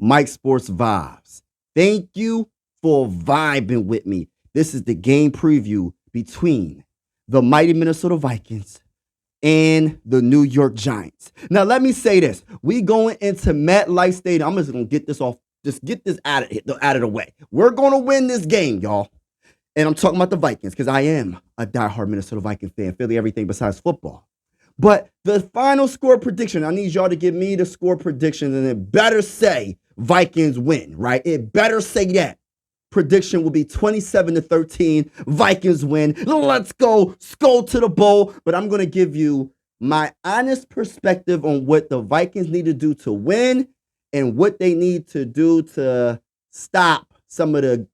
Mike Sports Vibes. Thank you for vibing with me. This is the game preview between the mighty Minnesota Vikings and the New York Giants. Now, let me say this. We going into MetLife Stadium. I'm just going to get this off. Just get this out of the way. We're going to win this game, y'all. And I'm talking about the Vikings because I am a diehard Minnesota Viking fan, Philly everything besides football. But the final score prediction, I need y'all to give me the score prediction, and it better say Vikings win, right? It better say that. Prediction will be 27-13. Vikings win. Let's go. Skol to the bowl. But I'm going to give you my honest perspective on what the Vikings need to do to win and what they need to do to stop some of the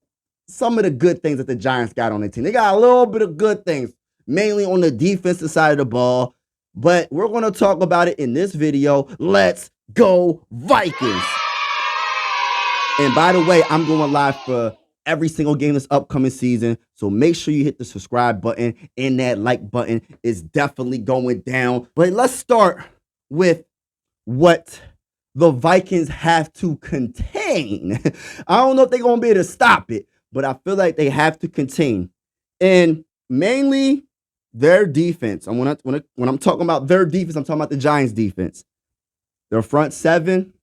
good things that the Giants got on their team. They got a little bit of good things, mainly on the defensive side of the ball. But we're going to talk about it in this video. Let's go Vikings. And by the way, I'm going live for every single game this upcoming season. So make sure you hit the subscribe button, and that like button is definitely going down. But let's start with what the Vikings have to contain. I don't know if they're going to be able to stop it, but I feel like they have to contain. And mainly their defense. And when I'm talking about their defense, I'm talking about the Giants' defense. Their front seven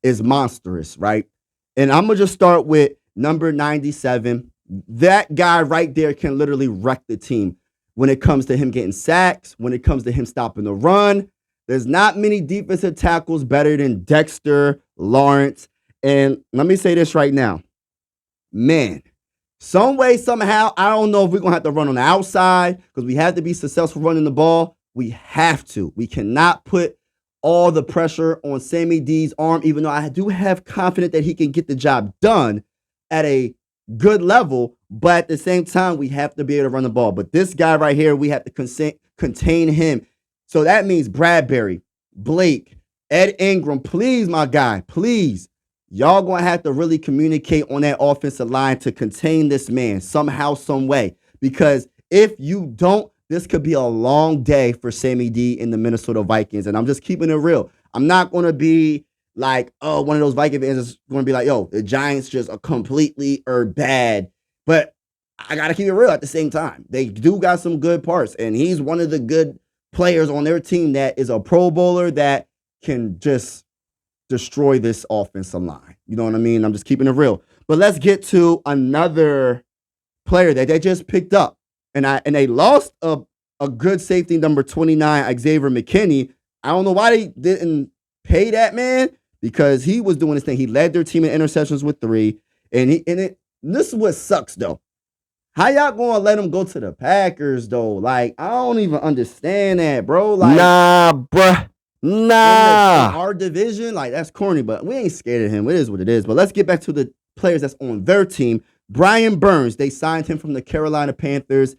is monstrous, right? And I'm going to just start with number 97. That guy right there can literally wreck the team when it comes to him getting sacks, when it comes to him stopping the run. There's not many defensive tackles better than Dexter Lawrence. And let me say this right now. Man, some way, somehow, I don't know if we're going to have to run on the outside because we have to be successful running the ball. We have to. We cannot put all the pressure on Sammy D's arm, even though I do have confidence that he can get the job done at a good level. But at the same time, we have to be able to run the ball. But this guy right here, we have to contain him. So that means Bradbury, Blake, Ed Ingram, please, my guy, please. Y'all going to have to really communicate on that offensive line to contain this man somehow, some way. Because if you don't, this could be a long day for Sammy D and the Minnesota Vikings. And I'm just keeping it real. I'm not going to be like, oh, one of those Viking fans is going to be like, yo, the Giants just are completely bad. But I got to keep it real at the same time. They do got some good parts. And he's one of the good players on their team that is a Pro Bowler that can just destroy this offensive line. You know what I mean? I'm just keeping it real. But let's get to another player that they just picked up. And they lost a good safety, number 29, Xavier McKinney. I don't know why they didn't pay that man, because he was doing his thing. He led their team in interceptions with 3. And this is what sucks, though. How y'all going to let him go to the Packers, though? Like, I don't even understand that, bro. Like, nah, bruh. Nah. In our division, like, that's corny, but we ain't scared of him. It is what it is. But let's get back to the players that's on their team. Brian Burns, they signed him from the Carolina Panthers.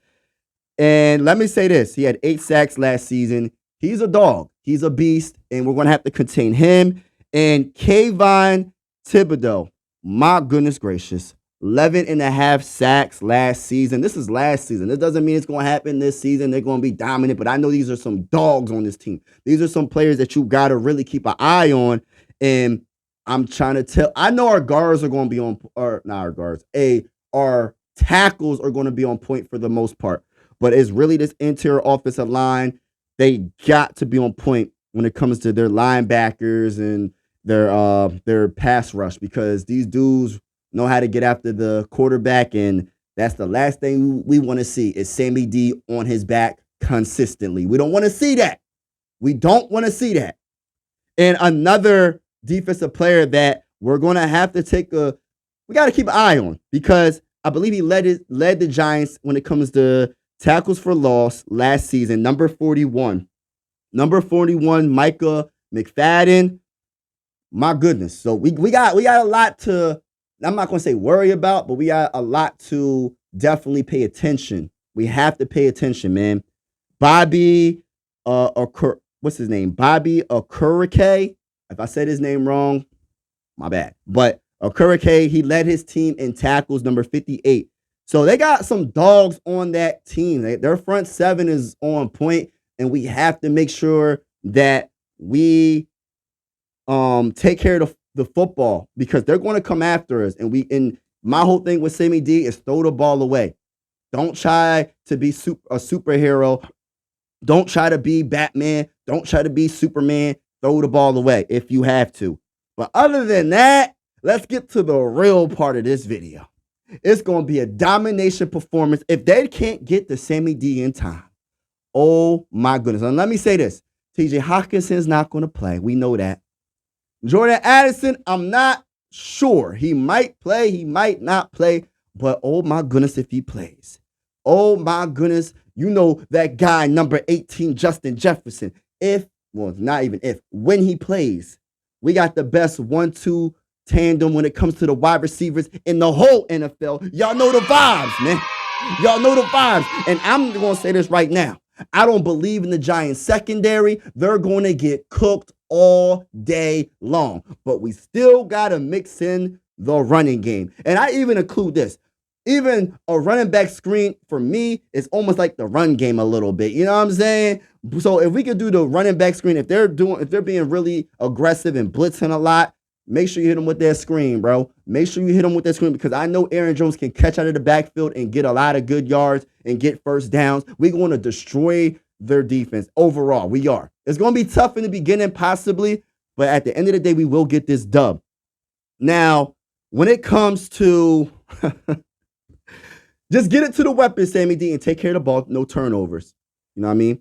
And let me say this. He had 8 sacks last season. He's a dog. He's a beast, and we're going to have to contain him. And Kayvon Thibodeau, my goodness gracious, 11.5 sacks last season. This is last season. This doesn't mean it's going to happen this season. They're going to be dominant, but I know these are some dogs on this team. These are some players that you got to really keep an eye on. And I'm trying to tell, I know our guards are going to be on, or not our guards, our tackles are going to be on point for the most part. But it's really this interior offensive line. They got to be on point when it comes to their linebackers and their pass rush, because these dudes know how to get after the quarterback, and that's the last thing we want to see is Sammy D on his back consistently. We don't want to see that. We don't want to see that. And another defensive player that we're going to have to we got to keep an eye on, because I believe he led the Giants when it comes to tackles for loss last season, number 41. Number 41, Micah McFadden. My goodness. So we got a lot to, I'm not going to say worry about, but we got a lot to definitely pay attention. We have to pay attention, man. Bobby, what's his name? Bobby Okereke. If I said his name wrong, my bad. But Okereke, he led his team in tackles, number 58. So they got some dogs on that team. Their front seven is on point, and we have to make sure that we take care of the football because they're going to come after us. And my whole thing with Sammy D is throw the ball away. Don't try to be a superhero. Don't try to be Batman. Don't try to be Superman. Throw the ball away if you have to. But other than that, let's get to the real part of this video. It's going to be a domination performance. If they can't get to Sammy D in time, oh my goodness. And let me say this. TJ Hawkinson is not going to play. We know that. Jordan Addison, I'm not sure. He might play. He might not play. But oh my goodness if he plays. Oh my goodness. You know that guy, number 18, Justin Jefferson. When he plays, we got the best 1-2 tandem when it comes to the wide receivers in the whole NFL. Y'all know the vibes, man. Y'all know the vibes. And I'm going to say this right now. I don't believe in the Giants secondary. They're going to get cooked all day long. But we still got to mix in the running game. And I even include this. Even a running back screen, for me, is almost like the run game a little bit. You know what I'm saying? So if we could do the running back screen, if they're being really aggressive and blitzing a lot, make sure you hit them with that screen, bro. Make sure you hit them with that screen because I know Aaron Jones can catch out of the backfield and get a lot of good yards and get first downs. We're going to destroy their defense overall. We are. It's going to be tough in the beginning, possibly, but at the end of the day, we will get this dub. Now, when it comes to just get it to the weapon, Sammy D, and take care of the ball. No turnovers. You know what I mean?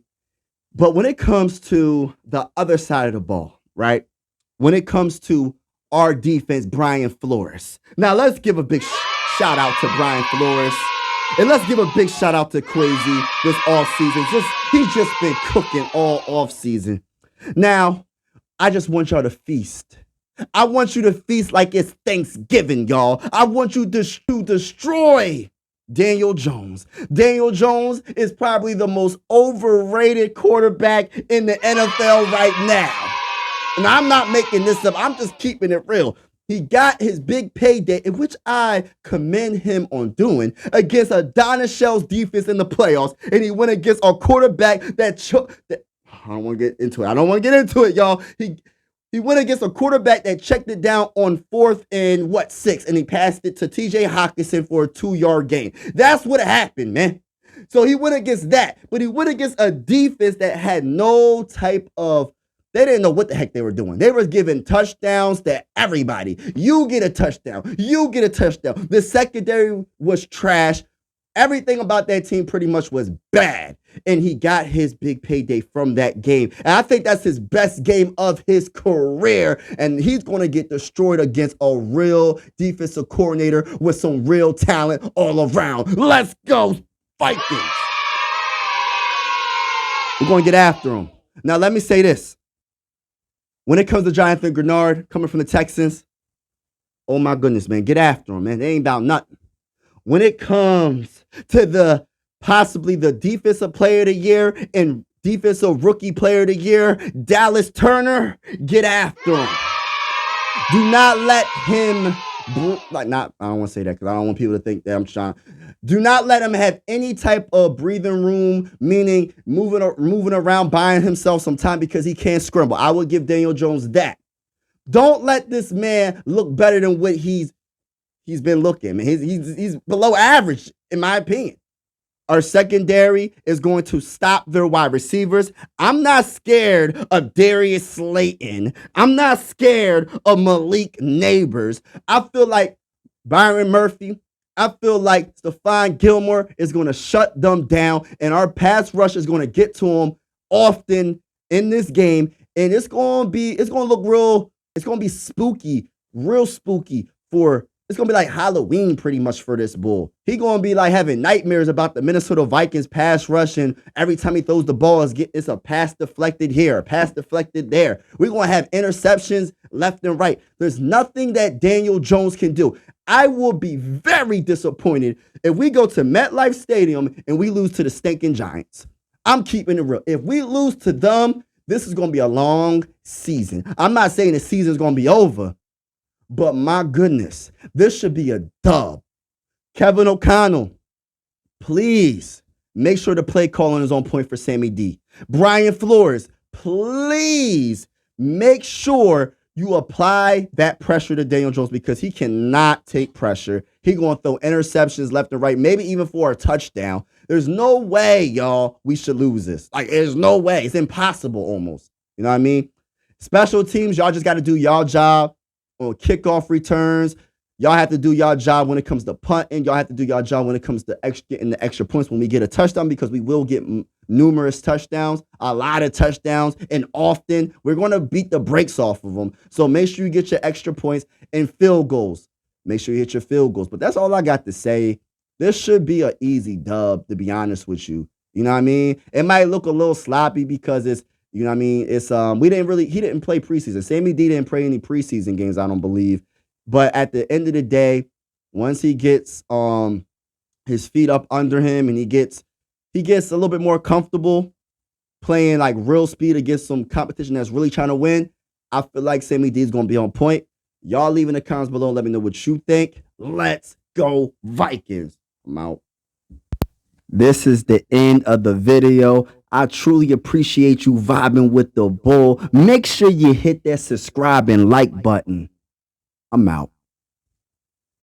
But when it comes to the other side of the ball, right? When it comes to our defense, Brian Flores. Now, let's give a big shout out to Brian Flores. And let's give a big shout out to Quasi this offseason. He's just been cooking all offseason. Now, I just want y'all to feast. I want you to feast like it's Thanksgiving, y'all. I want you to destroy Daniel Jones. Daniel Jones is probably the most overrated quarterback in the NFL right now. And I'm not making this up. I'm just keeping it real. He got his big payday, which I commend him on doing, against Adonis Shell's defense in the playoffs. And he went against a quarterback I don't want to get into it. Y'all. He went against a quarterback that checked it down on 4th and 6, and he passed it to TJ Hawkinson for a 2-yard gain. That's what happened, man. So he went against that, but he went against a defense that had no type of, they didn't know what the heck they were doing. They were giving touchdowns to everybody. You get a touchdown. You get a touchdown. The secondary was trash. Everything about that team pretty much was bad. And he got his big payday from that game. And I think that's his best game of his career. And he's going to get destroyed against a real defensive coordinator with some real talent all around. Let's go, Vikings. We're going to get after him. Now, let me say this. When it comes to Jonathan Grenard coming from the Texans, oh my goodness, man, get after him, man. It ain't about nothing. When it comes to possibly the defensive player of the year and defensive rookie player of the year, Dallas Turner, get after him. Do not let him, I don't want to say that because I don't want people to think that I'm trying. Do not let him have any type of breathing room, meaning moving around, buying himself some time because he can't scramble. I would give Daniel Jones that. Don't let this man look better than what he's been looking. Man. He's below average, in my opinion. Our secondary is going to stop their wide receivers. I'm not scared of Darius Slayton. I'm not scared of Malik Neighbors. I feel like Byron Murphy, I feel like Stephon Gilmore is going to shut them down, and our pass rush is going to get to them often in this game, and it's going to look real, it's going to be spooky, real spooky it's going to be like Halloween pretty much for this bull. He's going to be like having nightmares about the Minnesota Vikings pass rush, and every time he throws the ball, it's a pass deflected here, a pass deflected there. We're going to have interceptions left and right. There's nothing that Daniel Jones can do. I will be very disappointed if we go to MetLife Stadium and we lose to the stinking Giants. I'm keeping it real. If we lose to them, this is going to be a long season. I'm not saying the season is going to be over, but my goodness, this should be a dub. Kevin O'Connell, please make sure the play calling is on point for Sammy D. Brian Flores, please make sure You apply that pressure to Daniel Jones because he cannot take pressure. He going to throw interceptions left and right, maybe even for a touchdown. There's no way, y'all, we should lose this. Like, there's no way. It's impossible almost. You know what I mean? Special teams, y'all just got to do y'all job on kickoff returns. Y'all have to do y'all job when it comes to punting. Y'all have to do y'all job when it comes to getting the extra points when we get a touchdown, because we will get numerous touchdowns, a lot of touchdowns, and often we're going to beat the brakes off of them. So make sure you get your extra points and field goals. Make sure you hit your field goals. But that's all I got to say. This should be an easy dub, to be honest with you. You know what I mean? It might look a little sloppy because it's, you know what I mean? It's he didn't play preseason. Sammy D didn't play any preseason games, I don't believe. But at the end of the day, once he gets his feet up under him and he gets a little bit more comfortable playing like real speed against some competition that's really trying to win, I feel like Sammy D is going to be on point. Y'all leave in the comments below and let me know what you think. Let's go Vikings. I'm out. This is the end of the video. I truly appreciate you vibing with the bull. Make sure you hit that subscribe and like button. I'm out.